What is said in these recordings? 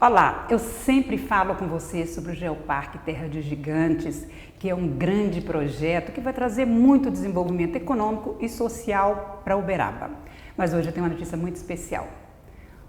Olá, eu sempre falo com você sobre o Geoparque Terra de Gigantes, que é um grande projeto que vai trazer muito desenvolvimento econômico e social para Uberaba. Mas hoje eu tenho uma notícia muito especial.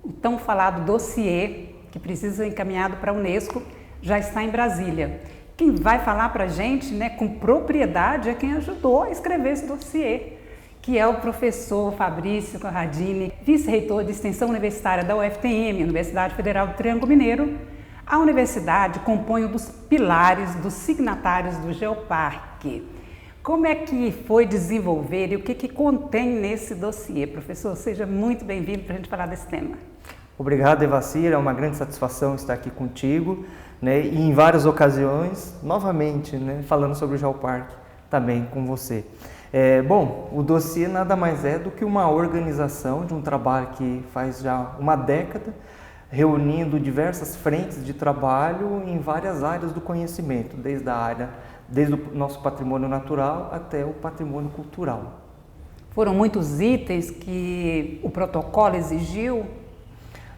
O tão falado dossiê, que precisa ser encaminhado para a Unesco, já está em Brasília. Quem vai falar para a gente, com propriedade, é quem ajudou a escrever esse dossiê, que é o professor Fabrício Corradini, vice-reitor de extensão universitária da UFTM, Universidade Federal do Triângulo Mineiro. A universidade compõe um dos pilares dos signatários do Geoparque. Como é que foi desenvolver e o que contém nesse dossiê? Professor, seja muito bem-vindo para a gente falar desse tema. Obrigado, Evacira, é uma grande satisfação estar aqui contigo, e em várias ocasiões, novamente, falando sobre o Geoparque também com você. Bom, o dossiê nada mais é do que uma organização de um trabalho que faz já uma década, reunindo diversas frentes de trabalho em várias áreas do conhecimento, desde o nosso patrimônio natural até o patrimônio cultural. Foram muitos itens que o protocolo exigiu?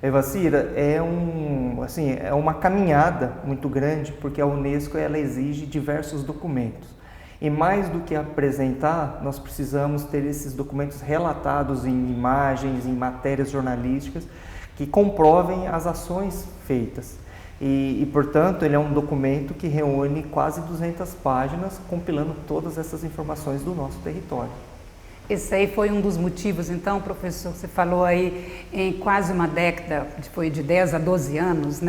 Evacira, é uma caminhada muito grande, porque a Unesco ela exige diversos documentos. E mais do que apresentar, nós precisamos ter esses documentos relatados em imagens, em matérias jornalísticas, que comprovem as ações feitas. Portanto, ele é um documento que reúne quase 200 páginas, compilando todas essas informações do nosso território. Esse aí foi um dos motivos, então, professor, você falou aí em quase uma década, foi de 10 a 12 anos,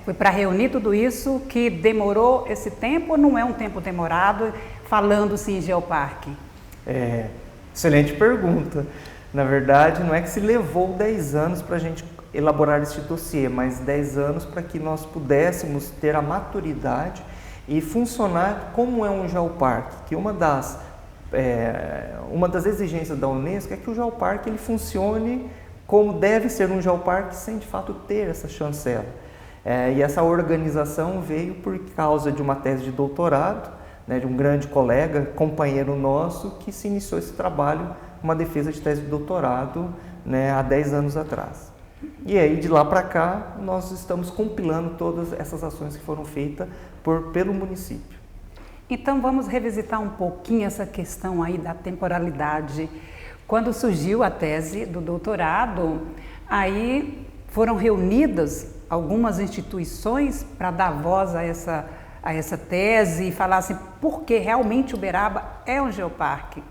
Foi para reunir tudo isso que demorou esse tempo ou não é um tempo demorado, falando-se em Geoparque? Excelente pergunta. Na verdade, não é que se levou 10 anos para a gente elaborar este dossiê, mas 10 anos para que nós pudéssemos ter a maturidade e funcionar como é um geoparque, que uma das exigências da Unesco é que o geoparque ele funcione como deve ser um geoparque sem de fato ter essa chancela. E essa organização veio por causa de uma tese de doutorado, de um grande colega, companheiro nosso, que se iniciou esse trabalho, uma defesa de tese de doutorado, há 10 anos atrás. E aí, de lá para cá, nós estamos compilando todas essas ações que foram feitas pelo município. Então, vamos revisitar um pouquinho essa questão aí da temporalidade. Quando surgiu a tese do doutorado, aí foram reunidas algumas instituições para dar voz a essa tese e falar assim, por que realmente Uberaba é um geoparque?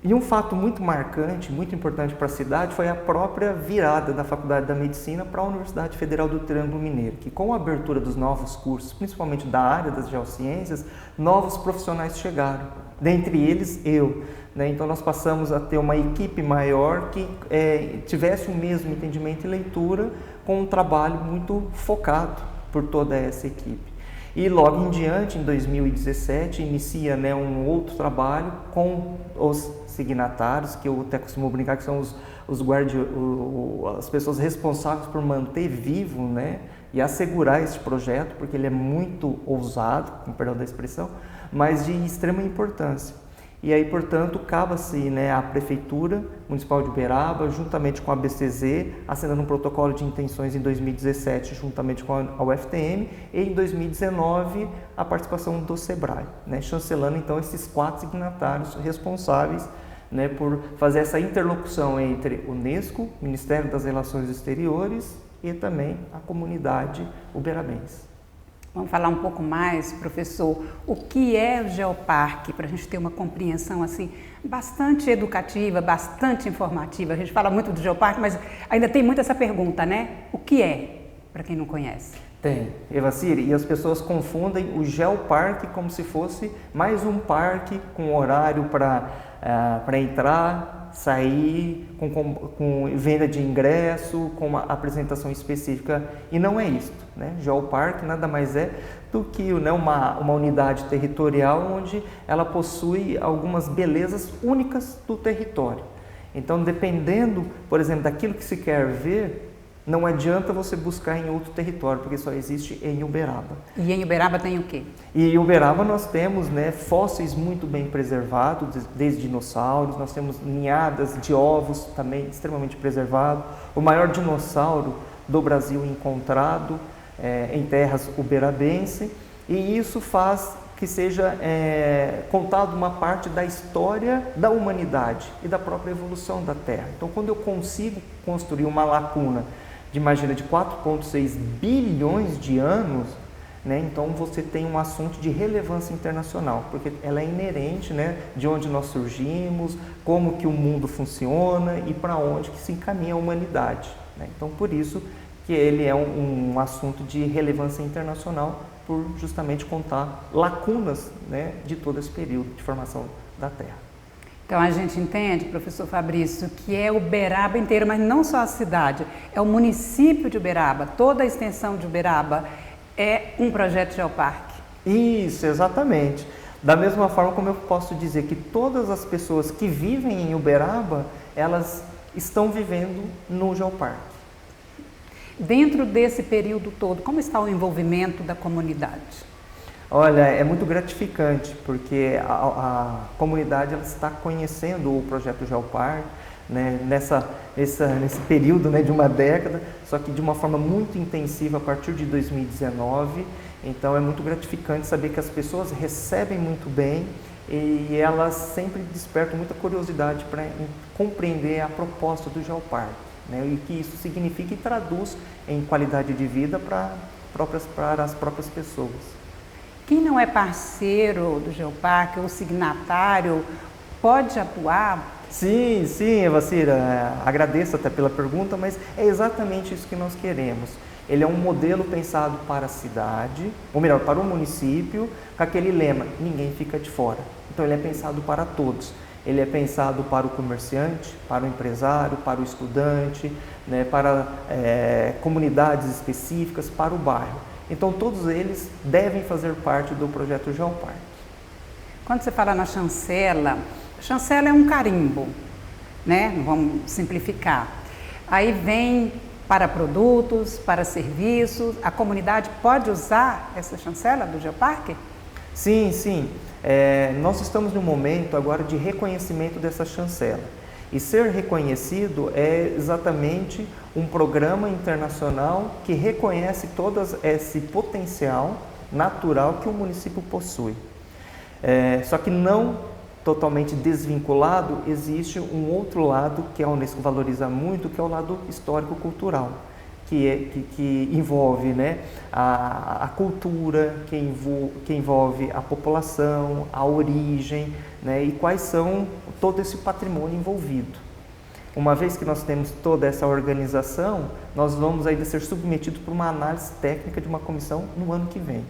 E um fato muito marcante, muito importante para a cidade foi a própria virada da Faculdade da Medicina para a Universidade Federal do Triângulo Mineiro, que com a abertura dos novos cursos, principalmente da área das geociências, novos profissionais chegaram, dentre eles eu. Então nós passamos a ter uma equipe maior que tivesse o mesmo entendimento e leitura, com um trabalho muito focado por toda essa equipe. E logo em diante, em 2017, inicia um outro trabalho com os signatários, que eu até costumo brincar que são as pessoas responsáveis por manter vivo e assegurar esse projeto, porque ele é muito ousado, com perdão da expressão, mas de extrema importância. E aí, portanto, cabe-se à Prefeitura Municipal de Uberaba, juntamente com a BCZ, assinando um protocolo de intenções em 2017, juntamente com a UFTM, e em 2019, a participação do SEBRAE, chancelando então esses 4 signatários responsáveis por fazer essa interlocução entre Unesco, Ministério das Relações Exteriores e também a comunidade uberabense. Vamos falar um pouco mais, professor, o que é o Geoparque, para a gente ter uma compreensão assim, bastante educativa, bastante informativa. A gente fala muito do Geoparque, mas ainda tem muito essa pergunta, O que é, para quem não conhece? Tem, Evacira, e as pessoas confundem o Geoparque como se fosse mais um parque com horário para entrar, sair, com venda de ingresso, com uma apresentação específica, e não é isso. Geoparque nada mais é do que uma unidade territorial onde ela possui algumas belezas únicas do território. Então, dependendo, por exemplo, daquilo que se quer ver, não adianta você buscar em outro território, porque só existe em Uberaba. E em Uberaba tem o quê? E em Uberaba nós temos fósseis muito bem preservados, desde dinossauros, nós temos ninhadas de ovos também extremamente preservados. O maior dinossauro do Brasil encontrado em terras uberabense, e isso faz que seja contado uma parte da história da humanidade e da própria evolução da Terra. Então, quando eu consigo construir uma lacuna de 4,6 bilhões de anos, né, então você tem um assunto de relevância internacional, porque ela é inerente, né, de onde nós surgimos, como que o mundo funciona e para onde que se encaminha a humanidade, né? Então, por isso que ele é um assunto de relevância internacional, por justamente contar lacunas, né, de todo esse período de formação da Terra. Então a gente entende, professor Fabrício, que é Uberaba inteiro, mas não só a cidade, é o município de Uberaba, toda a extensão de Uberaba é um projeto geoparque. Isso, exatamente. Da mesma forma como eu posso dizer que todas as pessoas que vivem em Uberaba, elas estão vivendo no geoparque. Dentro desse período todo, como está o envolvimento da comunidade? Olha, é muito gratificante, porque a comunidade ela está conhecendo o projeto Geoparque, né, nesse período, né, de uma década, só que de uma forma muito intensiva a partir de 2019. Então é muito gratificante saber que as pessoas recebem muito bem e elas sempre despertam muita curiosidade para compreender a proposta do Geoparque, né, e o que isso significa e traduz em qualidade de vida para as próprias pessoas. Quem não é parceiro do Geoparque ou signatário pode atuar? Sim, Evacira, agradeço até pela pergunta, mas é exatamente isso que nós queremos. Ele é um modelo pensado para a cidade, ou melhor, para o município, com aquele lema, ninguém fica de fora. Então ele é pensado para todos. Ele é pensado para o comerciante, para o empresário, para o estudante, né, para comunidades específicas, para o bairro. Então todos eles devem fazer parte do projeto Geoparque. Quando você fala na chancela é um carimbo, né? Vamos simplificar. Aí vem para produtos, para serviços, a comunidade pode usar essa chancela do Geoparque? Sim. Nós estamos num momento agora de reconhecimento dessa chancela. E ser reconhecido é exatamente um programa internacional que reconhece todo esse potencial natural que o município possui. Só que não totalmente desvinculado, existe um outro lado que a Unesco valoriza muito, que é o lado histórico-cultural, que envolve, né, a cultura, que envolve a população, a origem, né, e quais são todo esse patrimônio envolvido. Uma vez que nós temos toda essa organização, nós vamos ainda ser submetidos por uma análise técnica de uma comissão no ano que vem.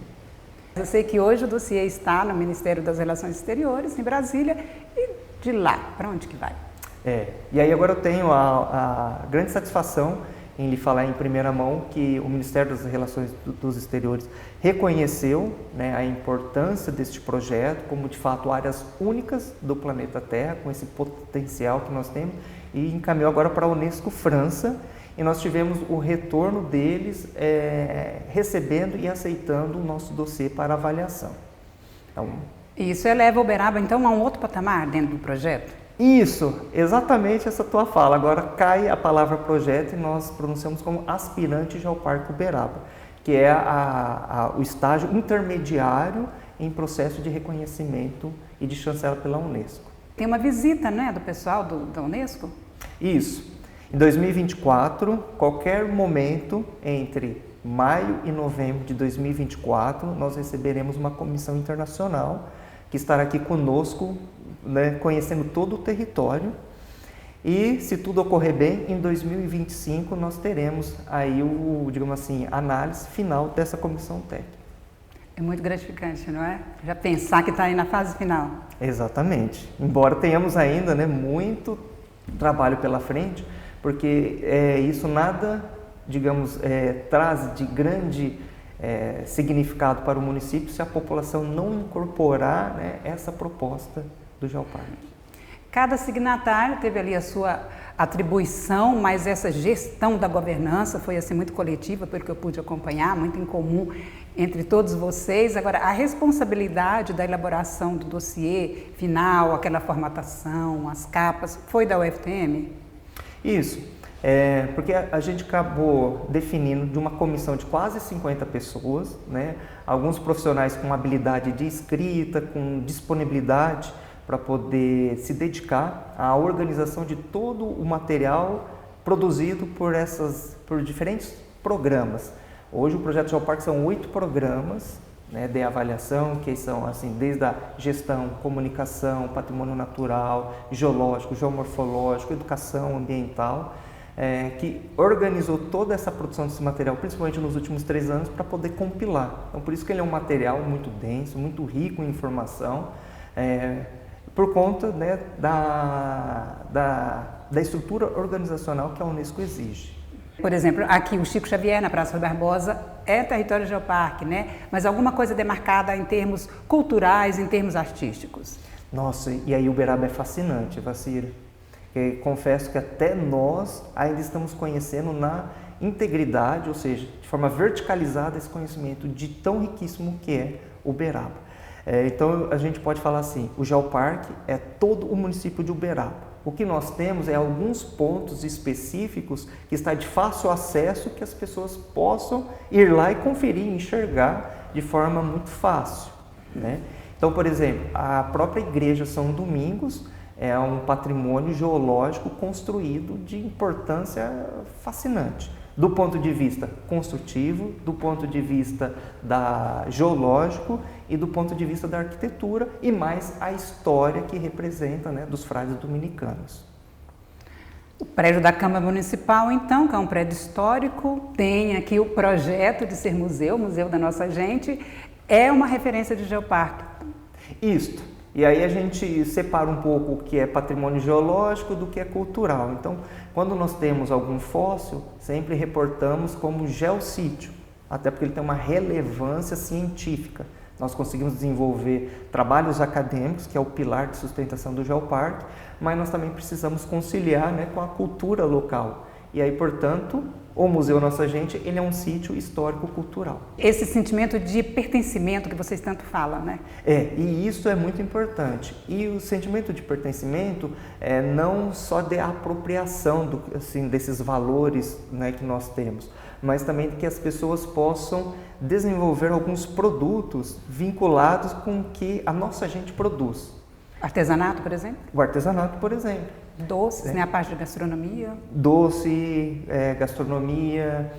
Eu sei que hoje o dossiê está no Ministério das Relações Exteriores, em Brasília, e de lá, para onde que vai? E aí agora eu tenho a grande satisfação em lhe falar em primeira mão que o Ministério das Relações dos Exteriores reconheceu, né, a importância deste projeto como, de fato, áreas únicas do planeta Terra, com esse potencial que nós temos, e encaminhou agora para a Unesco França, e nós tivemos o retorno deles recebendo e aceitando o nosso dossiê para avaliação. Então, isso eleva Uberaba, então, a um outro patamar dentro do projeto? Isso, exatamente essa tua fala. Agora cai a palavra projeto e nós pronunciamos como aspirante Geoparque Uberaba, que é o estágio intermediário em processo de reconhecimento e de chancela pela Unesco. Tem uma visita, né, do pessoal da Unesco? Isso. Em 2024, qualquer momento entre maio e novembro de 2024, nós receberemos uma comissão internacional que estará aqui conosco, né, conhecendo todo o território, e se tudo ocorrer bem, em 2025 nós teremos aí digamos assim, análise final dessa comissão técnica. É muito gratificante, não é? Já pensar que está aí na fase final. Exatamente. Embora tenhamos ainda, né, muito trabalho pela frente, porque isso nada, digamos, traz de grande significado para o município se a população não incorporar, né, essa proposta do Geoparque. Cada signatário teve ali a sua atribuição, mas essa gestão da governança foi assim muito coletiva, pelo que eu pude acompanhar, muito em comum entre todos vocês. Agora, a responsabilidade da elaboração do dossiê final, aquela formatação, as capas, foi da UFTM? Isso. Porque a gente acabou definindo de uma comissão de quase 50 pessoas, né? Alguns profissionais com habilidade de escrita, com disponibilidade para poder se dedicar à organização de todo o material produzido por diferentes programas. Hoje o projeto Geoparque são 8 programas, né, de avaliação, que são assim, desde a gestão, comunicação, patrimônio natural, geológico, geomorfológico, educação ambiental, que organizou toda essa produção desse material, principalmente nos últimos 3 anos, para poder compilar. Então, por isso que ele é um material muito denso, muito rico em informação, por conta, né, da estrutura organizacional que a Unesco exige. Por exemplo, aqui o Chico Xavier, na Praça Rui Barbosa, é território geoparque, né? Mas alguma coisa demarcada em termos culturais, em termos artísticos? Nossa, e aí Uberaba é fascinante, Vacira. Confesso que até nós ainda estamos conhecendo na integridade, ou seja, de forma verticalizada, esse conhecimento de tão riquíssimo que é Uberaba. Então a gente pode falar assim, o Geoparque é todo o município de Uberaba. O que nós temos é alguns pontos específicos que está de fácil acesso, que as pessoas possam ir lá e conferir, enxergar de forma muito fácil, né? Então, por exemplo, a própria Igreja São Domingos é um patrimônio geológico construído de importância fascinante, do ponto de vista construtivo, do ponto de vista geológico e do ponto de vista da arquitetura e mais a história que representa, né, dos frades dominicanos. O prédio da Câmara Municipal, então, que é um prédio histórico, tem aqui o projeto de ser museu, Museu da Nossa Gente, é uma referência de geoparque. Isto. E aí a gente separa um pouco o que é patrimônio geológico do que é cultural. Então, quando nós temos algum fóssil, sempre reportamos como geossítio, até porque ele tem uma relevância científica. Nós conseguimos desenvolver trabalhos acadêmicos, que é o pilar de sustentação do geoparque, mas nós também precisamos conciliar, né, com a cultura local. E aí, portanto, o Museu Nossa Gente, ele é um sítio histórico-cultural. Esse sentimento de pertencimento que vocês tanto falam, né? E isso é muito importante. E o sentimento de pertencimento é não só de apropriação desses valores, né, que nós temos, mas também que as pessoas possam desenvolver alguns produtos vinculados com o que a nossa gente produz. Artesanato, por exemplo? O artesanato, por exemplo. Doces, né? A parte de gastronomia. Doce, gastronomia,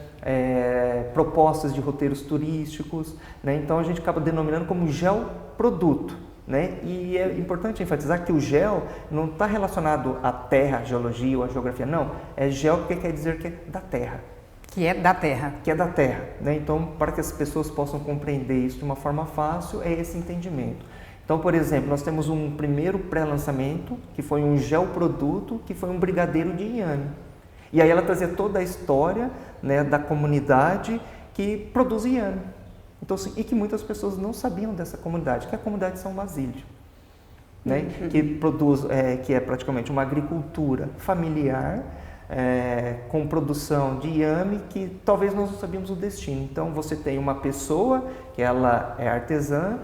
propostas de roteiros turísticos, né? Então a gente acaba denominando como geoproduto, né? E é importante enfatizar que o geo não está relacionado à terra, à geologia ou à geografia, não. É geo porque quer dizer que é da terra. Que é da terra. Que é da terra, né? Então, para que as pessoas possam compreender isso de uma forma fácil, é esse entendimento. Então, por exemplo, nós temos um primeiro pré-lançamento, que foi um geoproduto, que foi um brigadeiro de inhame. E aí ela trazia toda a história, né, da comunidade que produz inhame. Então, assim, e que muitas pessoas não sabiam dessa comunidade, que é a comunidade de São Basílio, né, que produz, que é praticamente uma agricultura familiar, com produção de inhame, que talvez nós não sabíamos o destino. Então, você tem uma pessoa que ela é artesã,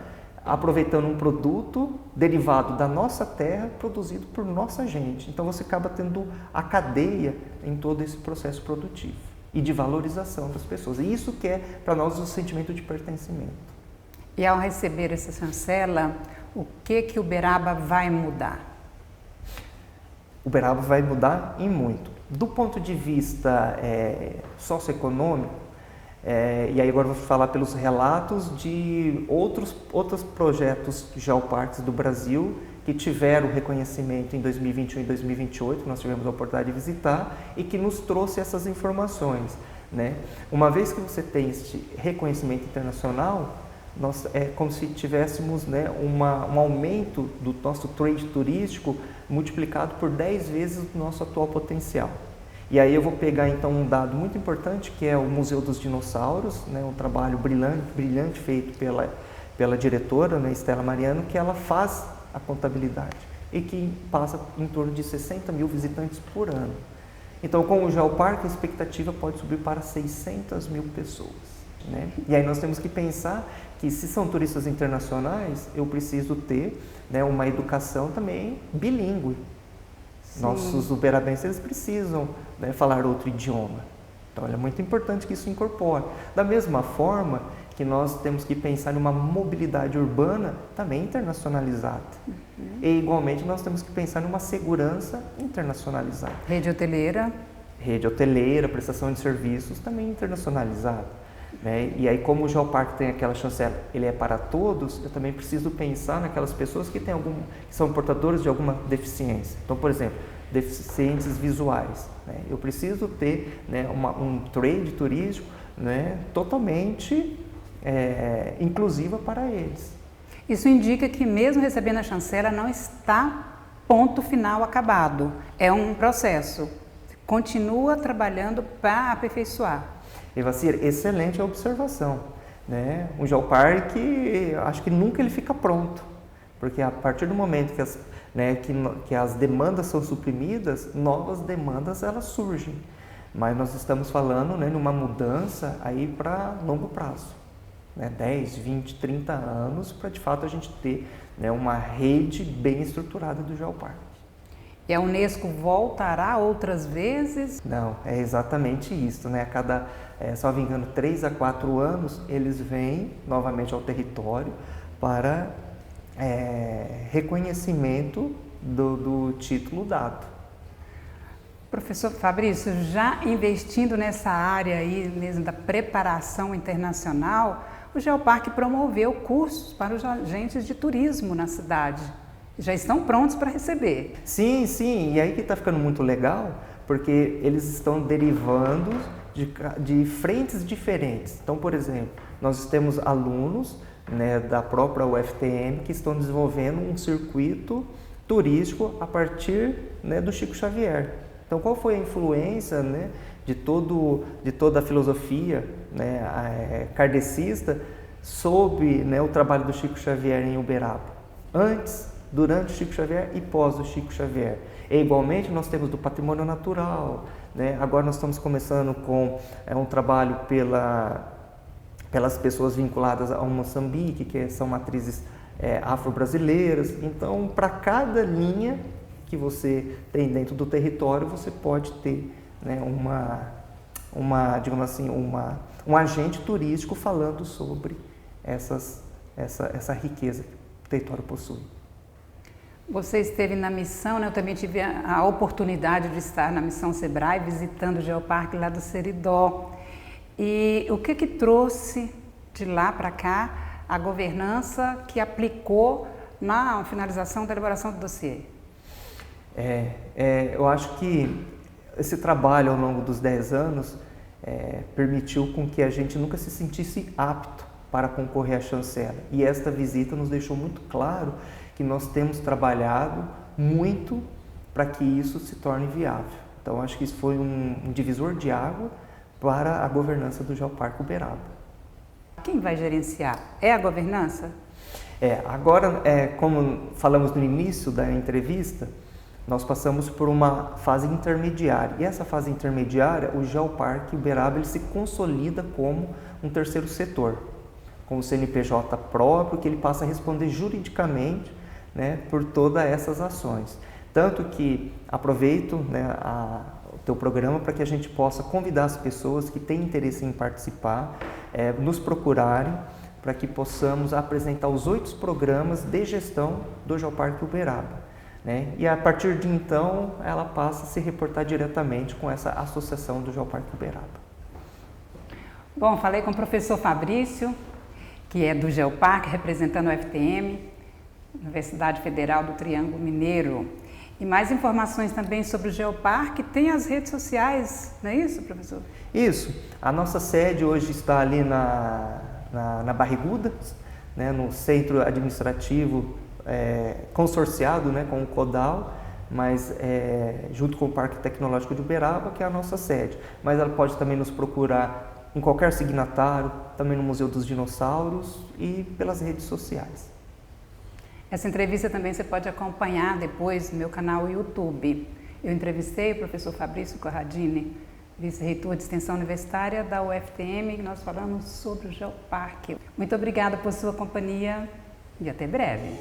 aproveitando um produto derivado da nossa terra, produzido por nossa gente. Então você acaba tendo a cadeia em todo esse processo produtivo e de valorização das pessoas. E isso que é para nós o sentimento de pertencimento. E ao receber essa chancela, o que Uberaba vai mudar? Uberaba vai mudar em muito. Do ponto de vista socioeconômico, e aí agora eu vou falar pelos relatos de outros projetos geoparques do Brasil que tiveram reconhecimento em 2021 e 2028, que nós tivemos a oportunidade de visitar, e que nos trouxe essas informações, né? Uma vez que você tem este reconhecimento internacional, é como se tivéssemos, né, um aumento do nosso trade turístico multiplicado por 10 vezes o nosso atual potencial. E aí eu vou pegar então um dado muito importante, que é o Museu dos Dinossauros, né, um trabalho brilhante feito pela diretora, né, Estela Mariano, que ela faz a contabilidade e que passa em torno de 60 mil visitantes por ano. Então, com o Geoparque, a expectativa pode subir para 600 mil pessoas, né? E aí nós temos que pensar que, se são turistas internacionais, eu preciso ter, né, uma educação também bilíngue. Nossos uberabenses, eles precisam, né, falar outro idioma. Então, é muito importante que isso incorpore. Da mesma forma que nós temos que pensar em uma mobilidade urbana também internacionalizada. E, igualmente, nós temos que pensar em uma segurança internacionalizada. Rede hoteleira, prestação de serviços também internacionalizada. Né? E aí, como o Geoparque tem aquela chancela, ele é para todos, eu também preciso pensar naquelas pessoas que são portadores de alguma deficiência. Então, por exemplo, deficientes visuais. Né? Eu preciso ter, né, um trade turístico, né, totalmente inclusiva para eles. Isso indica que mesmo recebendo a chancela não está ponto final acabado. É um processo. Continua trabalhando para aperfeiçoar. Evacir, excelente a observação. Né? O Geoparque, acho que nunca ele fica pronto, porque a partir do momento que as demandas são suprimidas, novas demandas elas surgem. Mas nós estamos falando, né, numa mudança aí para longo prazo, né? 10, 20, 30 anos para de fato a gente ter, né, uma rede bem estruturada do Geoparque. E a Unesco voltará outras vezes? Não, é exatamente isso, né? A cada, só me engano, 3 a 4 anos, eles vêm novamente ao território para reconhecimento do título dado. Professor Fabrício, já investindo nessa área aí mesmo da preparação internacional, o Geoparque promoveu cursos para os agentes de turismo na cidade. Já estão prontos para receber. Sim, e aí que está ficando muito legal, porque eles estão derivando de frentes diferentes. Então, por exemplo, nós temos alunos, né, da própria UFTM que estão desenvolvendo um circuito turístico a partir, né, do Chico Xavier. Então, qual foi a influência, né, de toda a filosofia, né, kardecista sobre, né, o trabalho do Chico Xavier em Uberaba? Antes, durante o Chico Xavier e pós o Chico Xavier. E, igualmente, nós temos do patrimônio natural, né? Agora nós estamos começando com um trabalho pelas pessoas vinculadas ao Moçambique, que são matrizes afro-brasileiras. Então, para cada linha que você tem dentro do território, você pode ter, né, digamos assim, um agente turístico falando sobre essa riqueza que o território possui. Você esteve na missão, né? Eu também tive a oportunidade de estar na missão Sebrae, visitando o Geoparque lá do Seridó. E o que trouxe de lá para cá a governança que aplicou na finalização da elaboração do dossiê? Eu acho que esse trabalho ao longo dos 10 anos permitiu com que a gente nunca se sentisse apto para concorrer à chancela. E esta visita nos deixou muito claro que nós temos trabalhado muito para que isso se torne viável. Então, acho que isso foi um divisor de água para a governança do Geoparque Uberaba. Quem vai gerenciar? É a governança? Agora, como falamos no início da entrevista, nós passamos por uma fase intermediária. E essa fase intermediária, o Geoparque Uberaba ele se consolida como um terceiro setor, com o CNPJ próprio, que ele passa a responder juridicamente, né, por todas essas ações. Tanto que aproveito, né, o teu programa para que a gente possa convidar as pessoas que têm interesse em participar, nos procurarem, para que possamos apresentar os 8 programas de gestão do Geoparque Uberaba. Né? E a partir de então, ela passa a se reportar diretamente com essa associação do Geoparque Uberaba. Bom, falei com o professor Fabrício, que é do Geoparque, representando o FTM, Universidade Federal do Triângulo Mineiro. E mais informações também sobre o Geoparque, tem as redes sociais, não é isso, professor? Isso. A nossa sede hoje está ali na Barriguda, né, no centro administrativo consorciado, né, com o CODAL, mas junto com o Parque Tecnológico de Uberaba, que é a nossa sede. Mas ela pode também nos procurar em qualquer signatário, também no Museu dos Dinossauros e pelas redes sociais. Essa entrevista também você pode acompanhar depois no meu canal YouTube. Eu entrevistei o professor Fabrício Corradini, vice-reitor de extensão universitária da UFTM, e nós falamos sobre o Geoparque. Muito obrigada por sua companhia e até breve.